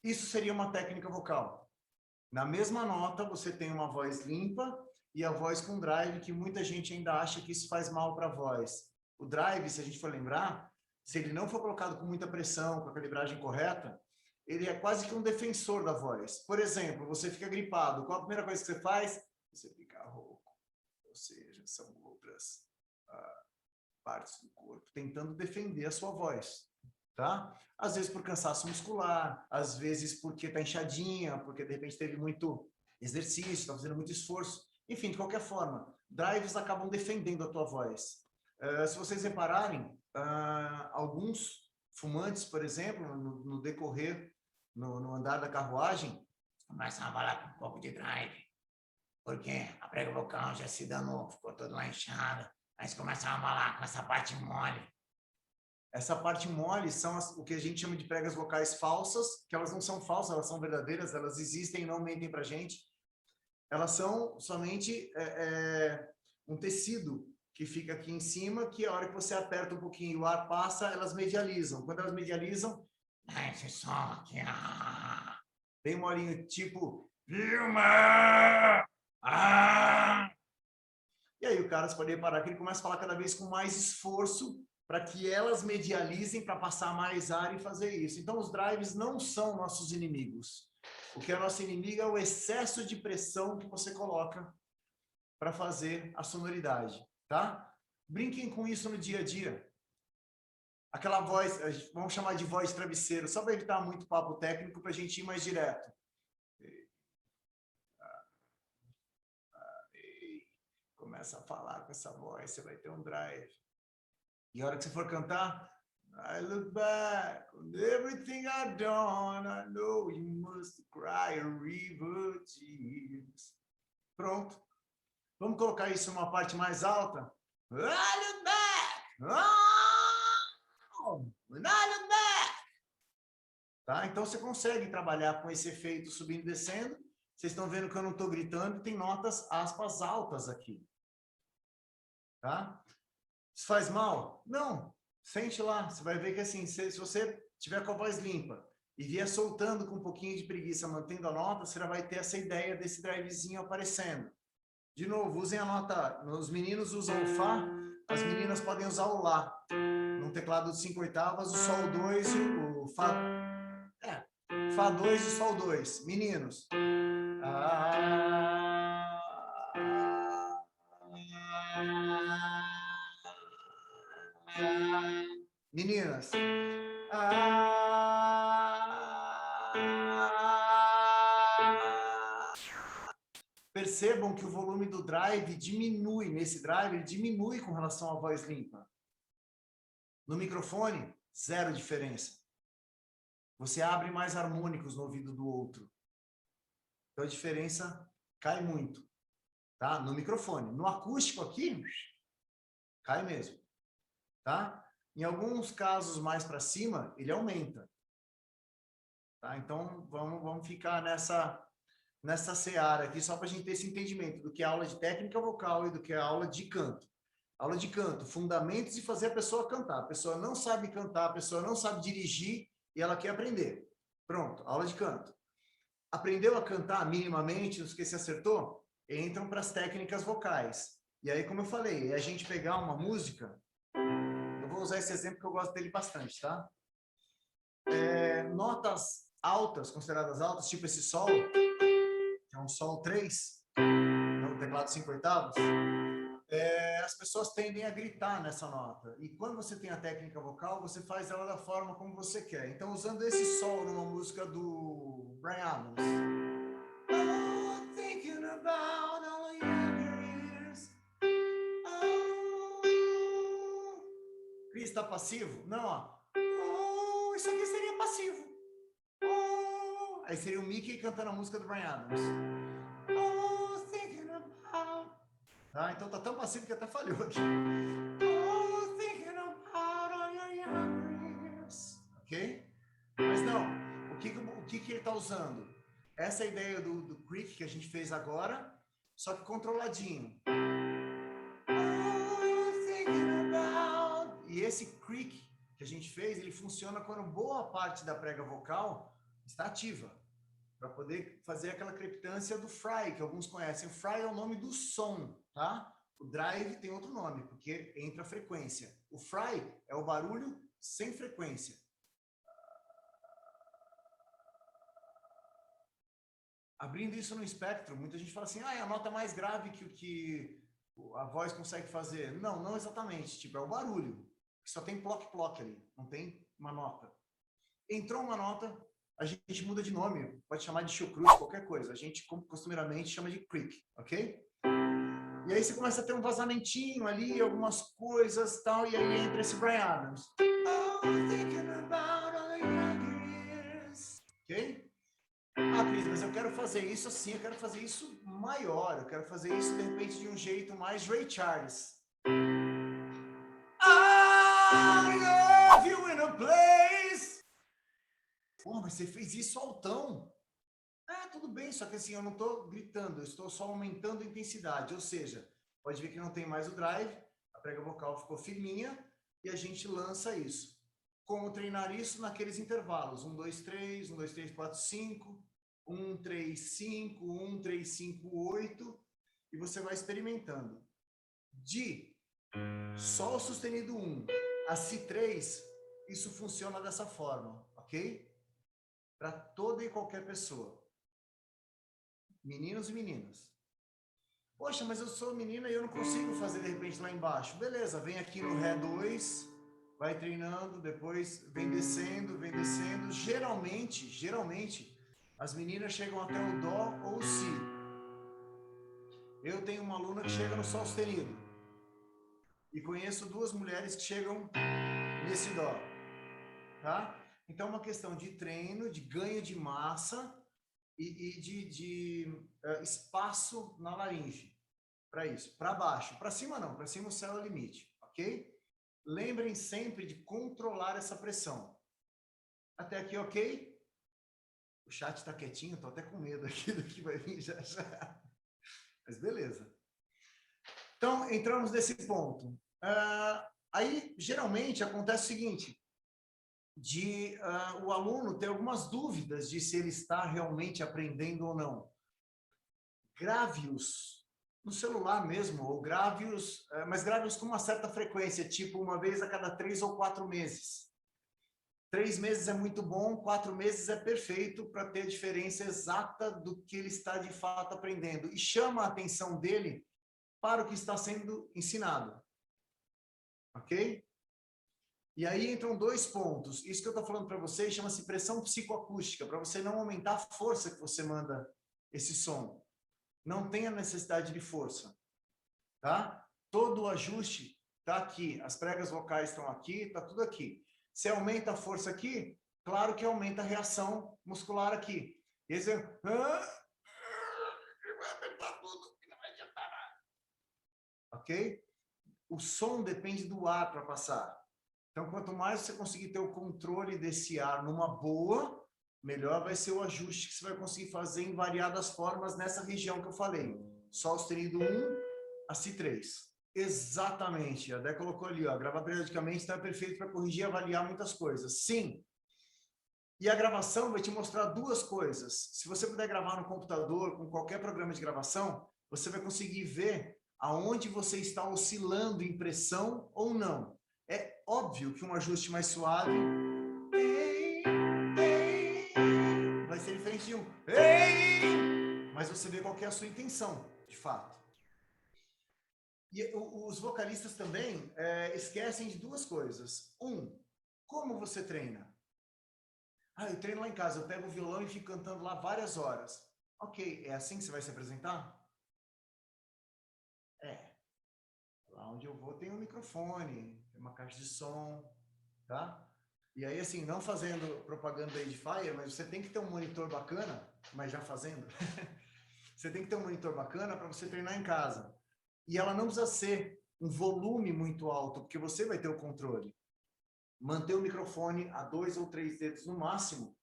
Isso seria uma técnica vocal. Na mesma nota, você tem uma voz limpa e a voz com drive, que muita gente ainda acha que isso faz mal para a voz. O drive, se a gente for lembrar, se ele não for colocado com muita pressão, com a calibragem correta, ele é quase que um defensor da voz. Por exemplo, você fica gripado, qual a primeira coisa que você faz? Você fica rouco. Ou seja, são outras partes do corpo tentando defender a sua voz, tá? Às vezes por cansaço muscular, às vezes porque tá inchadinha, porque de repente teve muito exercício, está fazendo muito esforço. Enfim, de qualquer forma, drives acabam defendendo a tua voz. Se vocês repararem, alguns fumantes, por exemplo, no decorrer, no andar da carruagem, começam a falar com um pouco de drive, porque a prega vocal já se danou, ficou toda lá inchada, aí eles começam a falar com essa parte mole. Essa parte mole são o que a gente chama de pregas vocais falsas, que elas não são falsas, elas são verdadeiras, elas existem e não mentem pra gente. Elas são somente um tecido que fica aqui em cima, que a hora que você aperta um pouquinho e o ar passa, elas medializam. Quando elas medializam, esse som aqui, bem molinho, tipo, Vilma! E aí o cara, você pode reparar que ele começa a falar cada vez com mais esforço para que elas medializem, para passar mais ar e fazer isso. Então, os drives não são nossos inimigos. O que é nosso inimigo é o excesso de pressão que você coloca para fazer a sonoridade, tá? Brinquem com isso no dia a dia. Aquela voz, vamos chamar de voz travesseiro, só para evitar muito papo técnico, para a gente ir mais direto. Começa a falar com essa voz, você vai ter um drive. E a hora que você for cantar, I look back on everything I've done, I know you must cry a river of tears. Pronto. Vamos colocar isso numa parte mais alta? I look back, I look back. Tá? Então você consegue trabalhar com esse efeito subindo e descendo. Vocês estão vendo que eu não estou gritando, tem notas aspas altas aqui. Tá? Isso faz mal? Não. Sente lá. Você vai ver que assim, se você tiver com a voz limpa e vier soltando com um pouquinho de preguiça, mantendo a nota, você já vai ter essa ideia desse drivezinho aparecendo. De novo, usem a nota. Os meninos usam o Fá, as meninas podem usar o Lá. Num teclado de 5 oitavas, o Sol 2 e o Fá. Fá 2 e Sol 2. Meninos. Meninas. Percebam que o volume do drive diminui, nesse drive, ele diminui com relação à voz limpa. No microfone, zero diferença. Você abre mais harmônicos no ouvido do outro. Então a diferença cai muito. Tá? No microfone. No acústico aqui, cai mesmo. Tá? Em alguns casos mais para cima, ele aumenta. Tá? Então vamos ficar nessa seara aqui, só para a gente ter esse entendimento do que é aula de técnica vocal e do que é aula de canto. Aula de canto, fundamentos e fazer a pessoa cantar. A pessoa não sabe cantar, a pessoa não sabe dirigir e ela quer aprender. Pronto, aula de canto. Aprendeu a cantar minimamente, não sei se acertou? Entram para as técnicas vocais. E aí, como eu falei, é a gente pegar uma música, eu vou usar esse exemplo que eu gosto dele bastante, tá? Notas altas, consideradas altas, tipo esse sol, que é um sol 3, no teclado 5/8, as pessoas tendem a gritar nessa nota. E quando você tem a técnica vocal, você faz ela da forma como você quer. Então, usando esse sol numa música do Bryan Adams. Oh, thinking about all your years. Oh. Cris, está passivo? Não, ó. Oh, isso aqui seria passivo. Oh. Aí seria o Mickey cantando a música do Bryan Adams. Oh, thinking about... Tá? Então tá tão passivo que até falhou aqui. Oh, thinking about all your years. Ok? Mas não, o que ele está usando? Essa ideia do creak que a gente fez agora, só que controladinho. Oh, thinking about... E esse creak que a gente fez, ele funciona quando boa parte da prega vocal está ativa, para poder fazer aquela crepitância do fry, que alguns conhecem. O fry é o nome do som, tá? O drive tem outro nome, porque entra a frequência. O fry é o barulho sem frequência. Abrindo isso no espectro, muita gente fala assim, é a nota mais grave que o que a voz consegue fazer. Não, não exatamente. Tipo, é o barulho. Só tem ploc-ploc ali, não tem uma nota. Entrou uma nota, a gente muda de nome, pode chamar de chucrute, qualquer coisa. A gente, costumeiramente, chama de creak, ok? E aí você começa a ter um vazamentinho ali, algumas coisas tal, e aí entra esse Bryan Adams. Oh, thinking about all your years. Ok? Ah, Cris, mas eu quero fazer isso assim, eu quero fazer isso maior, eu quero fazer isso, de repente, de um jeito mais Ray Charles. I love you in a place. Pô, mas você fez isso altão. Tudo bem, só que assim, eu não estou gritando, eu estou só aumentando a intensidade, ou seja, pode ver que não tem mais o drive, a prega vocal ficou firminha e a gente lança isso. Como treinar isso naqueles intervalos? 1, 2, 3, 1, 2, 3, 4, 5, 1, 3, 5, 1, 3, 5, 8, e você vai experimentando. De Sol sustenido 1 a Si3, isso funciona dessa forma, ok? Para toda e qualquer pessoa. Meninos e meninas. Poxa, mas eu sou menina e eu não consigo fazer de repente lá embaixo. Beleza, vem aqui no Ré 2, vai treinando, depois vem descendo, vem descendo. Geralmente, as meninas chegam até o Dó ou o Si. Eu tenho uma aluna que chega no Sol sustenido. E conheço 2 mulheres que chegam nesse Dó. Tá? Então é uma questão de treino, de ganho de massa e de espaço na laringe. Para isso. Para baixo. Para cima não. Para cima o céu é o limite. Ok? Lembrem sempre de controlar essa pressão. Até aqui, ok? O chat está quietinho, estou até com medo aqui do que vai vir já. Mas beleza. Então, entramos nesse ponto. Aí, geralmente, acontece o seguinte, o aluno ter algumas dúvidas de se ele está realmente aprendendo ou não. Grave-os no celular mesmo, ou grave-os, mas grave-os com uma certa frequência, tipo uma vez a cada 3 ou 4 meses. 3 meses é muito bom, 4 meses é perfeito para ter a diferença exata do que ele está de fato aprendendo. E chama a atenção dele para o que está sendo ensinado. Ok? E aí entram 2 pontos. Isso que eu estou falando para vocês chama-se pressão psicoacústica, para você não aumentar a força que você manda esse som. Não tem a necessidade de força. Tá? Todo o ajuste está aqui. As pregas vocais estão aqui, está tudo aqui. Se aumenta a força aqui, claro que aumenta a reação muscular aqui. E aí você... vai apertar tudo, não vai adiantar nada. Ok? O som depende do ar para passar. Então, quanto mais você conseguir ter o controle desse ar numa boa, melhor vai ser o ajuste que você vai conseguir fazer em variadas formas nessa região que eu falei. Sol sustenido 1 a Si3. Exatamente. A Dé colocou ali, ó, gravar periodicamente está perfeito para corrigir e avaliar muitas coisas. Sim. E a gravação vai te mostrar 2 coisas. Se você puder gravar no computador, com qualquer programa de gravação, você vai conseguir ver aonde você está oscilando em pressão ou não. É óbvio que um ajuste mais suave você ver qual que é a sua intenção, de fato. E os vocalistas também esquecem de duas coisas. Como você treina? Eu treino lá em casa, eu pego o violão e fico cantando lá várias horas. Ok, é assim que você vai se apresentar? Lá onde eu vou tem um microfone, tem uma caixa de som, tá? E aí, assim, não fazendo propaganda da Edifier, mas você tem que ter um monitor bacana, mas já fazendo. Você tem que ter um monitor bacana para você treinar em casa. E ela não precisa ser um volume muito alto, porque você vai ter o controle. Manter o microfone a 2 ou 3 dedos no máximo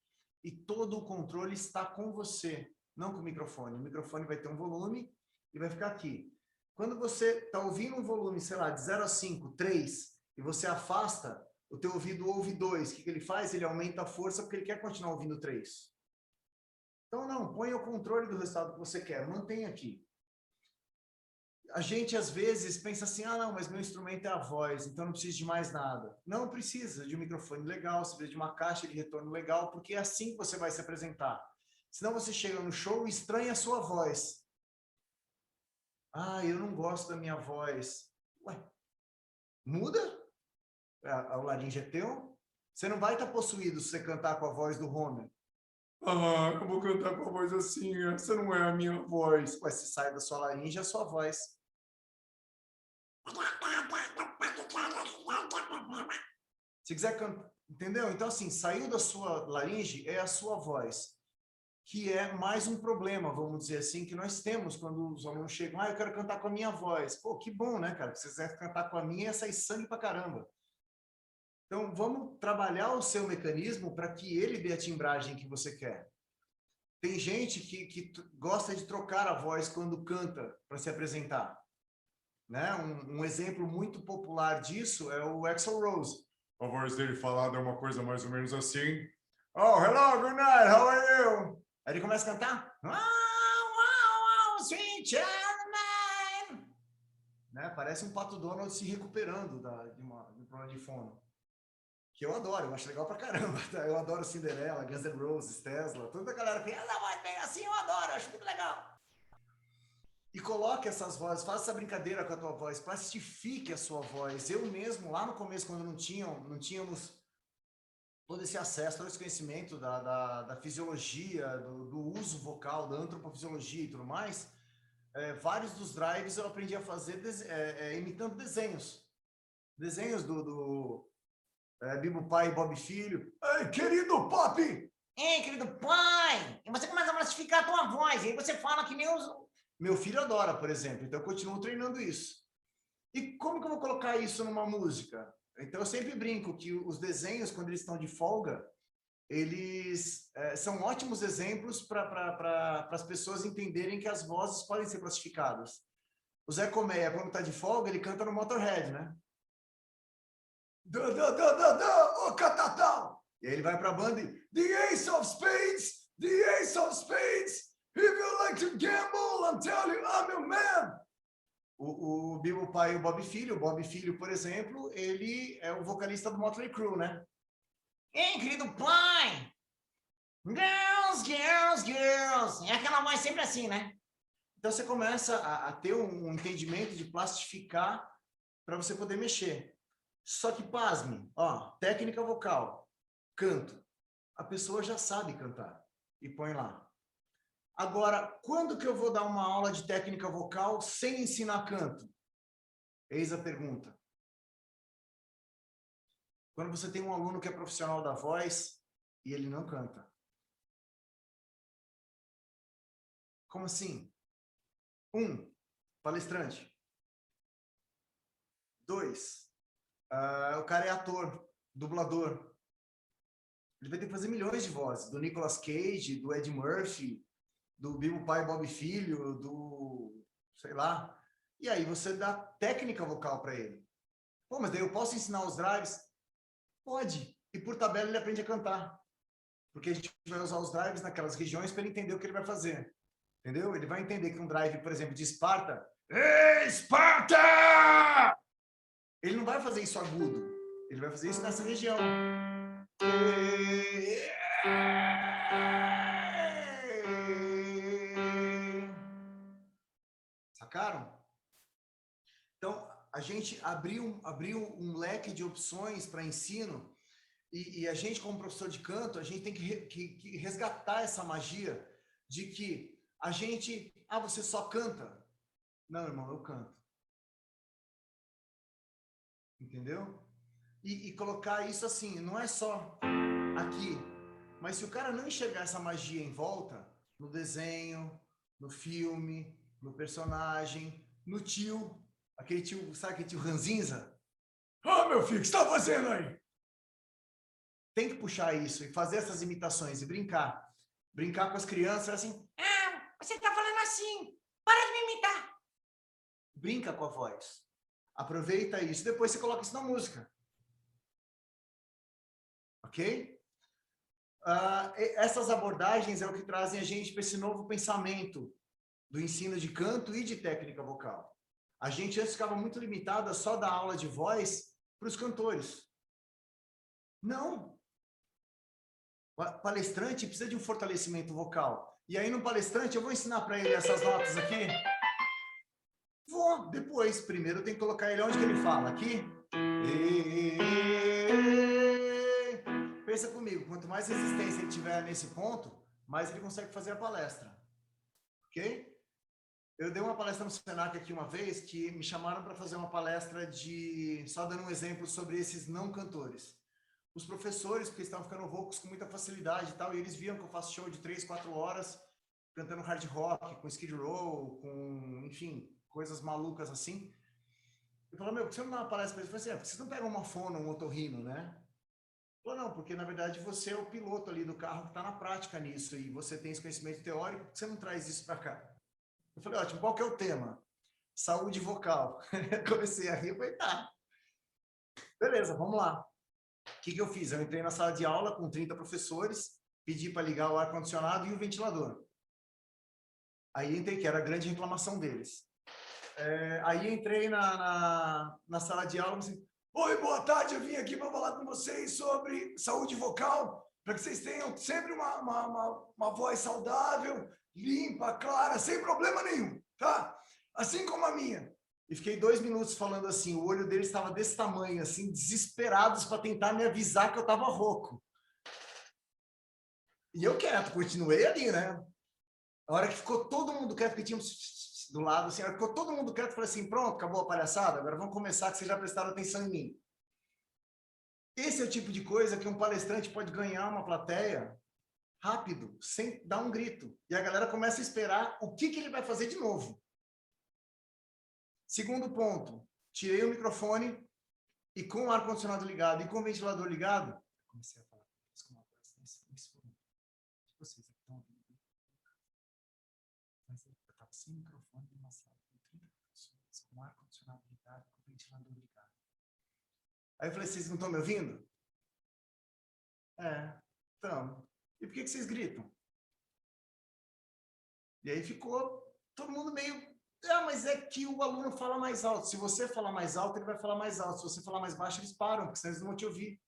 e todo o controle está com você, não com o microfone. O microfone vai ter um volume e vai ficar aqui. Quando você está ouvindo um volume, sei lá, de 0 a 5, 3, e você afasta, o teu ouvido ouve 2. O que ele faz? Ele aumenta a força porque ele quer continuar ouvindo 3. Então, não, põe o controle do resultado que você quer, mantenha aqui. A gente, às vezes, pensa assim, não, mas meu instrumento é a voz, então não preciso de mais nada. Não precisa de um microfone legal, você precisa de uma caixa de retorno legal, porque é assim que você vai se apresentar. Senão você chega no show e estranha a sua voz. Eu não gosto da minha voz. Ué, muda? O laringe é teu? Você não vai estar possuído se você cantar com a voz do Homer. Eu vou cantar com a voz assim, essa não é a minha voz. Ué, se sai da sua laringe, é a sua voz. Se quiser cantar, entendeu? Então, assim, saiu da sua laringe, é a sua voz. Que é mais um problema, vamos dizer assim, que nós temos quando os alunos chegam, eu quero cantar com a minha voz. Pô, que bom, né, cara? Se você quiser cantar com a minha, ia sair sangue pra caramba. Então, vamos trabalhar o seu mecanismo para que ele dê a timbragem que você quer. Tem gente que gosta de trocar a voz quando canta para se apresentar. Né? Um exemplo muito popular disso é o Axl Rose. A voz dele falada é uma coisa mais ou menos assim. Oh, hello, good night, how are you? Aí ele começa a cantar. Sweet child man. Né? Parece um Pato Donald se recuperando de um problema de fono. Que eu adoro, eu acho legal pra caramba. Tá? Eu adoro Cinderela, Guns N' Roses, Tesla, toda a galera que essa voz bem assim, eu adoro, eu acho muito legal. E coloque essas vozes, faça essa brincadeira com a tua voz, plastifique a sua voz. Eu mesmo, lá no começo, quando não tínhamos todo esse acesso, todo esse conhecimento da fisiologia, do uso vocal, da antropofisiologia e tudo mais, vários dos drives eu aprendi a fazer imitando desenhos. Desenhos do Bibo Pai e Bob Filho. Ei, querido Pop! Ei, querido pai! E você começa a plastificar a tua voz, e aí você fala que nem os... Meu filho adora, por exemplo, então eu continuo treinando isso. E como que eu vou colocar isso numa música? Então eu sempre brinco que os desenhos, quando eles estão de folga, eles são ótimos exemplos para as pessoas entenderem que as vozes podem ser plastificadas. O Zé Colmeia, quando está de folga, ele canta no Motorhead, né? O catatau! E aí ele vai para a banda e... The Ace of Spades! The Ace of Spades! If you like to gamble, I'm telling you, I'm your man! O Bibo Pai e o Bob Filho, por exemplo, ele é o vocalista do Motley Crue, né? Ei, querido pai! Girls, girls, girls! É aquela voz sempre assim, né? Então você começa a ter um entendimento de plastificar para você poder mexer. Só que, pasme, técnica vocal, canto. A pessoa já sabe cantar e põe lá. Agora, quando que eu vou dar uma aula de técnica vocal sem ensinar canto? Eis a pergunta. Quando você tem um aluno que é profissional da voz e ele não canta. Como assim? 1, palestrante. 2, o cara é ator, dublador. Ele vai ter que fazer milhões de vozes. Do Nicolas Cage, do Eddie Murphy, do Bibo Pai e Bob Filho, do... sei lá. E aí você dá técnica vocal para ele. Pô, mas daí eu posso ensinar os drives? Pode. E por tabela ele aprende a cantar. Porque a gente vai usar os drives naquelas regiões para ele entender o que ele vai fazer. Entendeu? Ele vai entender que um drive, por exemplo, de Esparta... Ei, Esparta! Ele não vai fazer isso agudo. Ele vai fazer isso nessa região. Sacaram? Então, a gente abriu um leque de opções para ensino e a gente, como professor de canto, a gente tem que resgatar essa magia de que a gente... Ah, você só canta? Não, irmão, eu canto. Entendeu? E colocar isso assim, não é só aqui, mas se o cara não enxergar essa magia em volta, no desenho, no filme, no personagem, no tio, aquele tio, sabe aquele tio ranzinza? Ah, meu filho, o que você está fazendo aí? Tem que puxar isso e fazer essas imitações e brincar. Brincar com as crianças assim, ah, você está falando assim, para de me imitar. Brinca com a voz. Aproveita isso, depois você coloca isso na música. Ok? Essas abordagens é o que trazem a gente para esse novo pensamento do ensino de canto e de técnica vocal. A gente antes ficava muito limitada só da aula de voz para os cantores. Não. O palestrante precisa de um fortalecimento vocal. E aí no palestrante eu vou ensinar para ele essas notas aqui. Vou, depois. Primeiro tem que colocar ele onde que ele fala. Aqui. Pensa comigo, quanto mais resistência ele tiver nesse ponto, mais ele consegue fazer a palestra. Ok? Eu dei uma palestra no Senac aqui uma vez, que me chamaram para fazer uma palestra de... Só dando um exemplo sobre esses não cantores. Os professores, porque estavam ficando roucos com muita facilidade e tal, e eles viam que eu faço show de 3, 4 horas, cantando hard rock, com Skid Row, com, enfim, coisas malucas assim. Eu falei, meu, por que você não dá uma palestra para eles? Eu falei assim, porque vocês não pegam uma fono, um otorrino, né? Ou não, porque na verdade você é o piloto ali do carro que está na prática nisso e você tem esse conhecimento teórico, por que você não traz isso para cá? Eu falei, ótimo, qual que é o tema? Saúde vocal. Comecei a rir, falei, tá. Beleza, vamos lá. O que eu fiz? Eu entrei na sala de aula com 30 professores, pedi para ligar o ar-condicionado e o ventilador. Aí entrei, que era a grande reclamação deles. Aí entrei na sala de aula e assim, oi, boa tarde, eu vim aqui para falar com vocês sobre saúde vocal, para que vocês tenham sempre uma voz saudável, limpa, clara, sem problema nenhum, tá? Assim como a minha. E fiquei 2 minutos falando assim, o olho deles estava desse tamanho, assim, desesperados para tentar me avisar que eu estava rouco. E eu quieto, continuei ali, né? A hora que ficou todo mundo quieto, porque tinha do lado, assim, a hora que ficou todo mundo quieto, eu falei assim, pronto, acabou a palhaçada, agora vamos começar, que vocês já prestaram atenção em mim. Esse é o tipo de coisa que um palestrante pode ganhar uma plateia rápido, sem dar um grito. E a galera começa a esperar o que ele vai fazer de novo. Segundo ponto, tirei o microfone e com o ar-condicionado ligado e com o ventilador ligado, comecei a falar com uma voz nesse volume. Vocês estão ouvindo? Mas eu estava sem microfone numa sala com 30 pessoas, com o ar-condicionado ligado e com o ventilador ligado. Aí eu falei, vocês não estão me ouvindo? Então. E por que vocês gritam? E aí ficou todo mundo meio... mas é que o aluno fala mais alto. Se você falar mais alto, ele vai falar mais alto. Se você falar mais baixo, eles param, porque senão eles não vão te ouvir.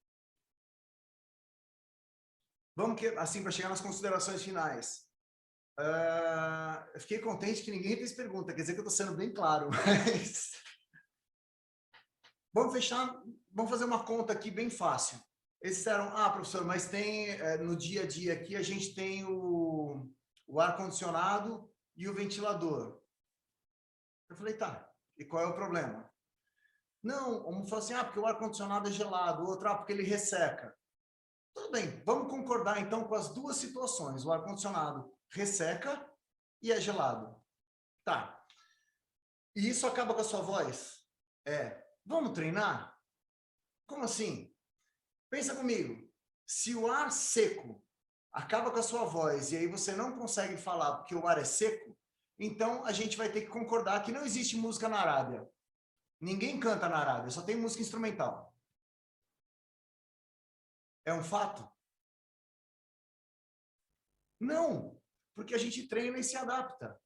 Vamos, assim, para chegar nas considerações finais. Eu fiquei contente que ninguém fez pergunta, quer dizer que eu estou sendo bem claro. Mas... Vamos fechar, vamos fazer uma conta aqui bem fácil. Eles disseram, professor, mas tem, no dia a dia aqui, a gente tem o ar-condicionado e o ventilador. Eu falei, tá, e qual é o problema? Não, um falou assim, porque o ar-condicionado é gelado, o outro, porque ele resseca. Tudo bem, vamos concordar então com as duas situações. O ar-condicionado resseca e é gelado. Tá. E isso acaba com a sua voz? Vamos treinar? Como assim? Pensa comigo. Se o ar seco acaba com a sua voz e aí você não consegue falar porque o ar é seco, então a gente vai ter que concordar que não existe música na Arábia. Ninguém canta na Arábia, só tem música instrumental. É um fato? Não, porque a gente treina e se adapta.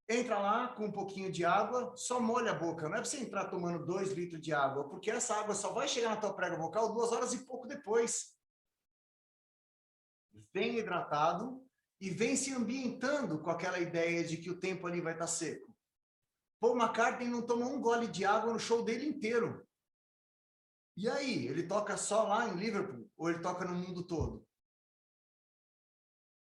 Entra lá com um pouquinho de água, só molha a boca. Não é para você entrar tomando 2 litros de água, porque essa água só vai chegar na tua prega vocal 2 horas e pouco depois. Vem hidratado e vem se ambientando com aquela ideia de que o tempo ali vai estar seco. Paul McCartney não tomou um gole de água no show dele inteiro. E aí, ele toca só lá em Liverpool ou ele toca no mundo todo?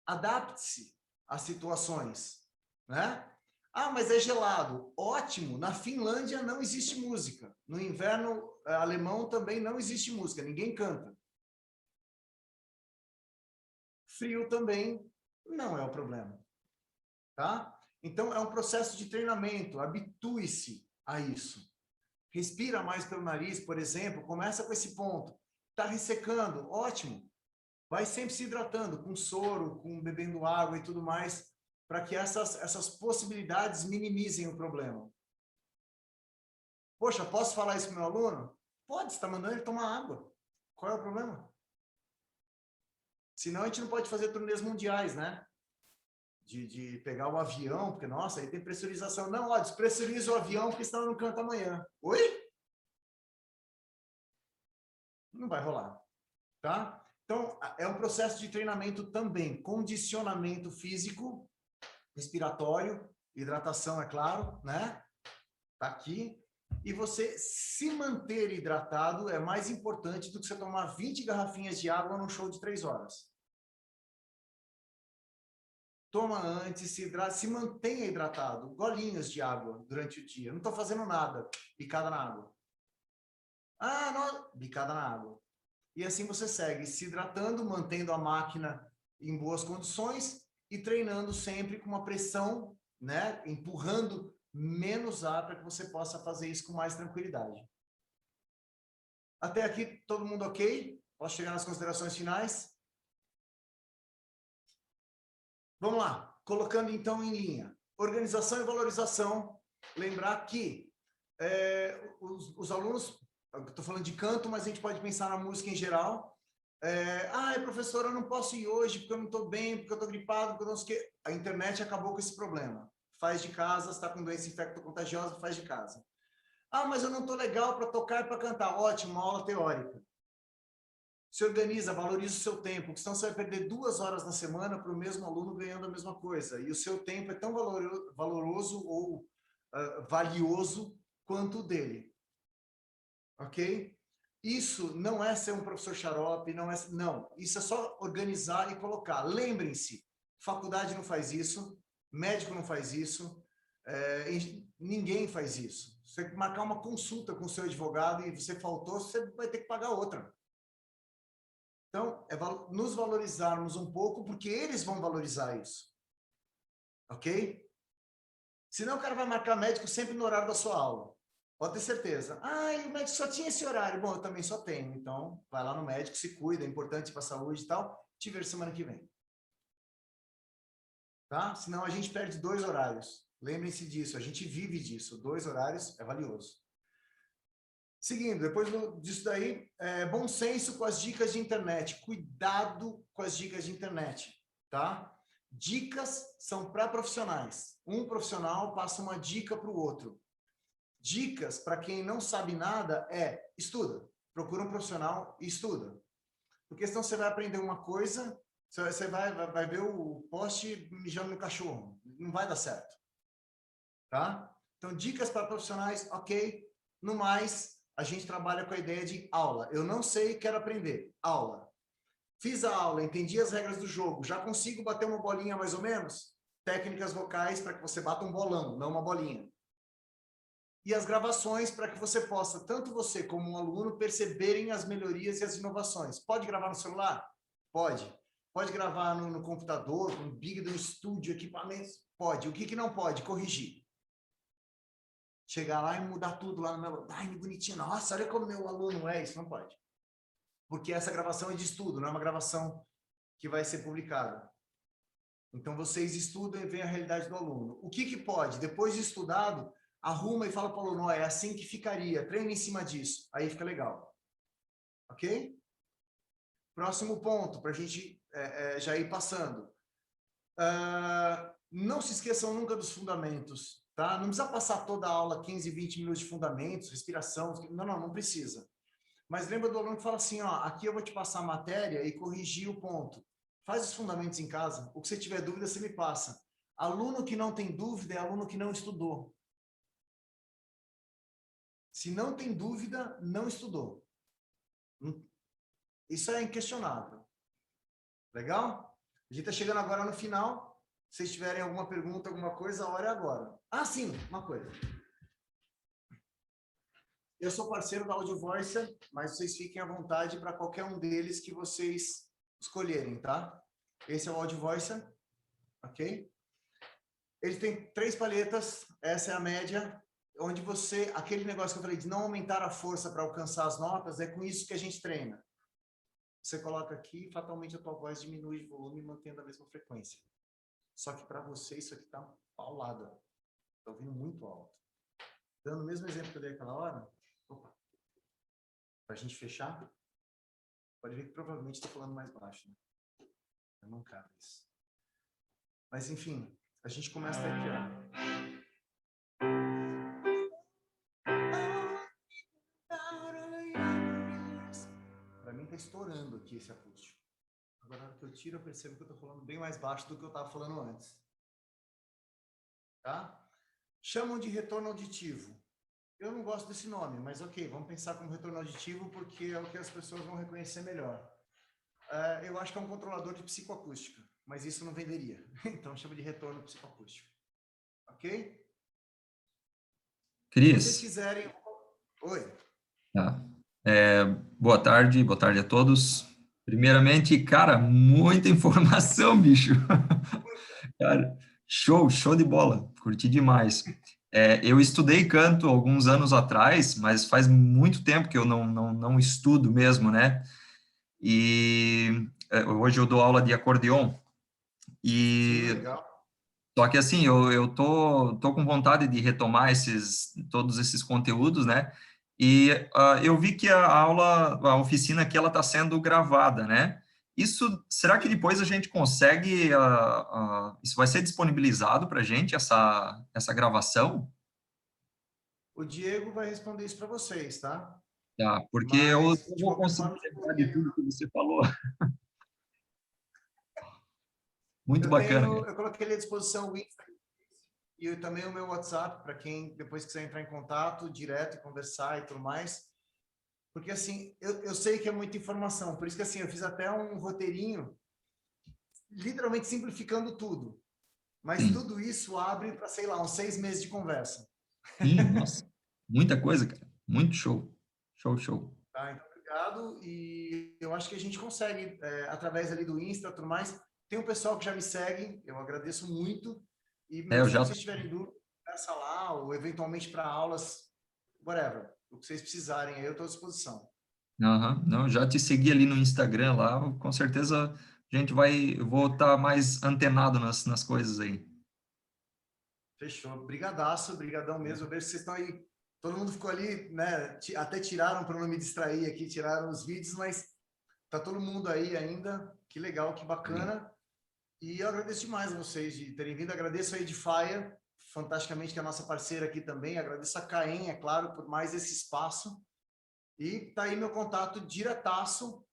Adapte-se às situações, né? Ah, mas é gelado. Ótimo, na Finlândia não existe música. No inverno alemão também não existe música, ninguém canta. Frio também não é o problema, tá? Então, é um processo de treinamento, habitue-se a isso. Respira mais pelo nariz, por exemplo, começa com esse ponto. Está ressecando, ótimo. Vai sempre se hidratando, com soro, com bebendo água e tudo mais, para que essas possibilidades minimizem o problema. Poxa, posso falar isso para o meu aluno? Pode, você está mandando ele tomar água. Qual é o problema? Senão a gente não pode fazer turnês mundiais, né? De pegar o avião, porque, nossa, aí tem pressurização. Não, ó, despressuriza o avião, porque senão não canta amanhã. Oi? Não vai rolar, tá? Então, é um processo de treinamento também, condicionamento físico, respiratório, hidratação, é claro, né? Tá aqui. E você se manter hidratado é mais importante do que você tomar 20 garrafinhas de água num show de 3 horas. Toma antes, se hidrata, se mantenha hidratado. Golinhos de água durante o dia. Não estou fazendo nada. Bicada na água. Ah, não. Bicada na água. E assim você segue se hidratando, mantendo a máquina em boas condições e treinando sempre com uma pressão, né? Empurrando menos ar para que você possa fazer isso com mais tranquilidade. Até aqui, todo mundo ok? Posso chegar nas considerações finais? Vamos lá, colocando então em linha. Organização e valorização. Lembrar que os alunos, estou falando de canto, mas a gente pode pensar na música em geral. Professora, eu não posso ir hoje porque eu não estou bem, porque eu estou gripado, porque eu não sei o quê. A internet acabou com esse problema. Faz de casa, está com doença infecto-contagiosa, faz de casa. Ah, mas eu não estou legal para tocar e para cantar. Ótimo, uma aula teórica. Se organiza, valoriza o seu tempo, senão você vai perder 2 horas na semana para o mesmo aluno ganhando a mesma coisa. E o seu tempo é tão valoroso ou valioso quanto o dele. Ok? Isso não é ser um professor xarope, não. Isso é só organizar e colocar. Lembrem-se, faculdade não faz isso, médico não faz isso, ninguém faz isso. Você tem que marcar uma consulta com o seu advogado e você faltou, você vai ter que pagar outra. Então, é nos valorizarmos um pouco, porque eles vão valorizar isso. Ok? Senão o cara vai marcar médico sempre no horário da sua aula. Pode ter certeza. O médico só tinha esse horário. Bom, eu também só tenho. Então, vai lá no médico, se cuida, é importante para a saúde e tal. Te vejo semana que vem. Tá? Senão a gente perde 2 horários. Lembrem-se disso, a gente vive disso. 2 horários é valioso. Seguindo, depois disso daí, bom senso com as dicas de internet. Cuidado com as dicas de internet, tá? Dicas são para profissionais. Um profissional passa uma dica para o outro. Dicas, para quem não sabe nada, estuda. Procura um profissional e estuda. Porque senão você vai aprender uma coisa, você vai ver o poste mijando no cachorro. Não vai dar certo. Tá? Então, dicas para profissionais, ok. No mais, a gente trabalha com a ideia de aula. Eu não sei, quero aprender. Aula. Fiz a aula, entendi as regras do jogo. Já consigo bater uma bolinha mais ou menos? Técnicas vocais para que você bata um bolão, não uma bolinha. E as gravações para que você possa, tanto você como um aluno, perceberem as melhorias e as inovações. Pode gravar no celular? Pode. Pode gravar no computador, no Big do estúdio, equipamentos? Pode. O que não pode? Corrigir. Chegar lá e mudar tudo lá no meu... bonitinho. Nossa, olha como meu aluno é. Isso não pode. Porque essa gravação é de estudo, não é uma gravação que vai ser publicada. Então, vocês estudam e veem a realidade do aluno. O que pode? Depois de estudado, arruma e fala para o aluno, é assim que ficaria. Treina em cima disso. Aí fica legal. Ok? Próximo ponto, para a gente já ir passando. Não se esqueçam nunca dos fundamentos. Tá? Não precisa passar toda a aula 15, 20 minutos de fundamentos, respiração. Não precisa. Mas lembra do aluno que fala assim, aqui eu vou te passar a matéria e corrigir o ponto. Faz os fundamentos em casa. O que você tiver dúvida, você me passa. Aluno que não tem dúvida é aluno que não estudou. Se não tem dúvida, não estudou. Isso é inquestionável. Legal? A gente está chegando agora no final. Se vocês tiverem alguma pergunta, alguma coisa, a hora é agora. Ah, sim, uma coisa. Eu sou parceiro da AudioVoicer, mas vocês fiquem à vontade para qualquer um deles que vocês escolherem, tá? Esse é o AudioVoicer, ok? Ele tem 3 palhetas, essa é a média, onde você, aquele negócio que eu falei de não aumentar a força para alcançar as notas, é com isso que a gente treina. Você coloca aqui, fatalmente a tua voz diminui de volume mantendo a mesma frequência. Só que para você isso aqui tá paulada. Tá ouvindo muito alto. Dando o mesmo exemplo que eu dei aquela hora. Opa. Pra gente fechar. Pode ver que provavelmente estou falando mais baixo, né? Eu não cabe isso. Mas enfim, a gente começa daqui, ó. Para mim tá estourando aqui esse acústico. Agora, na hora que eu tiro, eu percebo que eu tô falando bem mais baixo do que eu tava falando antes. Tá? Chamam de retorno auditivo. Eu não gosto desse nome, mas ok, vamos pensar como retorno auditivo porque é o que as pessoas vão reconhecer melhor. Eu acho que é um controlador de psicoacústica, mas isso não venderia. Então chama de retorno psicoacústico. Ok? Cris. Se vocês quiserem... Oi. Tá. Boa tarde a todos. Primeiramente, cara, muita informação, bicho. Cara, show de bola, curti demais. Eu estudei canto alguns anos atrás, mas faz muito tempo que eu não estudo mesmo, né? E hoje eu dou aula de acordeon. Sim, legal. Só que assim, eu tô com vontade de retomar todos esses conteúdos, né? E eu vi que a oficina aqui, ela está sendo gravada, né? Será que depois a gente consegue, isso vai ser disponibilizado para a gente, essa gravação? O Diego vai responder isso para vocês, tá? Tá, porque eu Mas, não de vou qualquer conseguir forma, lembrar de tudo que você falou. Muito eu bacana, cara. eu coloquei à disposição o Insta e também o meu WhatsApp, para quem depois quiser entrar em contato direto e conversar e tudo mais. Porque, assim, eu sei que é muita informação, por isso que, assim, eu fiz até um roteirinho, literalmente simplificando tudo. Mas Sim. tudo isso abre para, sei lá, uns 6 meses de conversa. Sim, nossa, muita coisa, cara. Muito show. Show. Tá, então, obrigado. E eu acho que a gente consegue, através ali do Insta e tudo mais. Tem um pessoal que já me segue, eu agradeço muito. E Eu se já... vocês tiverem dúvida, conversa lá, ou eventualmente para aulas, whatever. O que vocês precisarem, aí eu estou à disposição. Uhum. Não, já te segui ali no Instagram lá, com certeza eu vou estar mais antenado nas coisas aí. Fechou. Brigadaço, brigadão mesmo. Eu vejo que vocês estão aí, todo mundo ficou ali, né? Até tiraram para não me distrair aqui, tiraram os vídeos, mas tá todo mundo aí ainda. Que legal, que bacana. E eu agradeço demais a vocês de terem vindo. Agradeço a Edifier, fantasticamente, que é a nossa parceira aqui também. Agradeço a Caem, é claro, por mais esse espaço. E tá aí meu contato diretaço.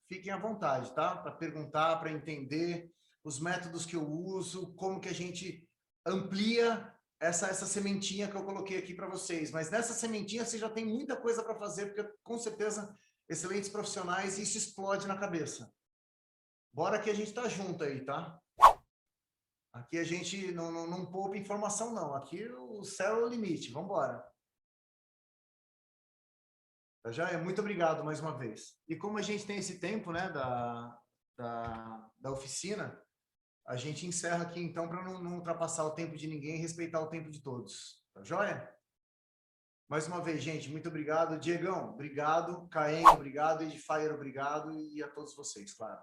Fiquem à vontade, tá? Para perguntar, para entender os métodos que eu uso, como que a gente amplia essa sementinha que eu coloquei aqui para vocês. Mas nessa sementinha você já tem muita coisa para fazer, porque com certeza, excelentes profissionais, isso explode na cabeça. Bora que a gente tá junto aí, tá? Aqui a gente não poupa informação, não. Aqui o céu é o limite. Vamos embora. Já é. Muito obrigado mais uma vez. E como a gente tem esse tempo, né, da oficina, a gente encerra aqui, então, para não ultrapassar o tempo de ninguém e respeitar o tempo de todos. Tá joia? Mais uma vez, gente, muito obrigado. Diegão, obrigado. Caem, obrigado. Edifier, obrigado. E a todos vocês, claro.